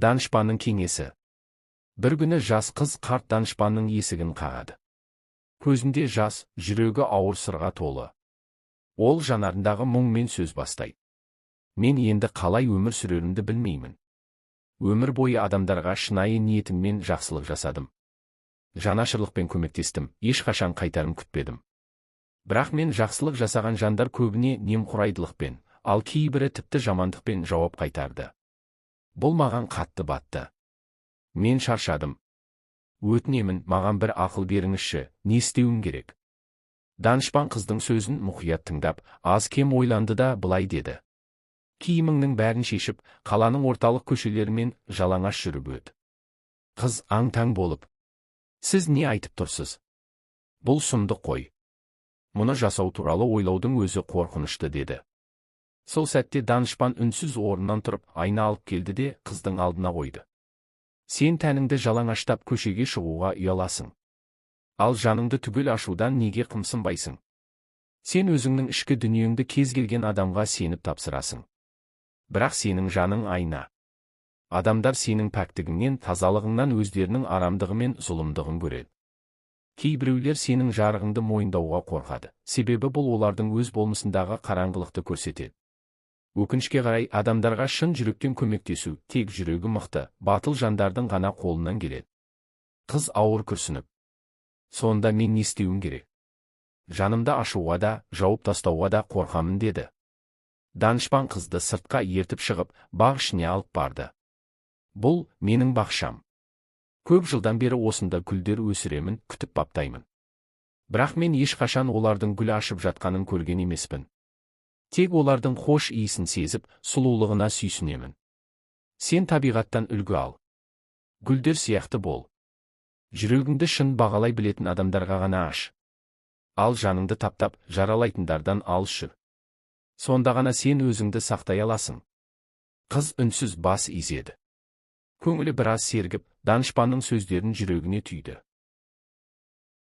Данышпанның кеңесі. Bir күні жас қыз қарт данышпанның есігін қағады. Көзінде жас, жүрегі ауыр сырға толы. Ол жанарындағы мұңмен сөз бастайды. Мен енді қалай өмір сүрерімді білмеймін. Өмір бойы адамдарға шынайы ниетіммен жақсылық жасадым. Жанашырлықпен көмектестім, ешқашан қайтарым күтпедім. Бірақ мен жақсылық жасаған жандар көбіне немқұрайдылықпен, ал кейбірі тіпті жамандықпен жауап қайтарды. Бұл маған қатты батты. Мен шаршадым. Өтінемін, маған бір ақыл беріңізші, не істеуім керек? Данышпан қыздың сөзін мұқият тыңдап, аз-кем ойланды да былай деді. Киіміңнің бәрін шешіп, қаланың орталық көшелерімен жалаңаш жүріп өт. Қыз аң-таң болып: сіз не айтып тұрсыз? Бұл сұмдық қой. Мұны жасау туралы ойлаудың өзі қорқынышты деді. Сол сәтте данышпан үнсіз орнынан тұрып, айна алып келді де қыздың алдына қойды. Сен тәніңді жалаңаштап көшеге шығуға ұяласың. Ал жаныңды түгел ашудан неге қымсынбайсың? Сен өзіңнің ішкі дүниеңді кез келген адамға сеніп тапсырасың. Бірақ сенің жаның айна. Адамдар сенің пәктігіңнен, тазалығыңнан өздерінің арамдығы мен зұлымдығын көреді. Кейбіреулер сенің жарығыңды мойындауға қорқады, себебі бұл олардың өз болмысындағы қараңғылықты көрсетеді. Өкінішке қарай, адамдарға шын жүректен көмектесу тек жүрегі мықты, батыл жандардың ғана қолынан келеді. Қыз ауыр күрсініп: сонда мен не істеуім керек? Жанымды ашуға да, жауып тастауға да қорқамын деді. Данышпан қызды сыртқа ертіп шығып, бақ ішіне алып барды. Бұл менің бақшам. Көп жылдан бері осында гүлдер өсіремін, күтіп баптаймын. Бірақ мен ешқашан олардың гүл ашып жатқанын көрген емеспін. Тек олардың хош иісін сезіп, сұлулығына сүйсінемін. Сен табиғаттан үлгі ал. Гүлдер сияқты бол. Жүрегіңді шын бағалай білетін адамдарға ғана аш. Ал жаныңды таптап, жаралайтындардан алыс жүр. Сонда ғана сен өзіңді сақтай аласың. Қыз үнсіз бас изеді. Көңілі біраз сергіп, данышпанның сөздерін жүрегіне түйді.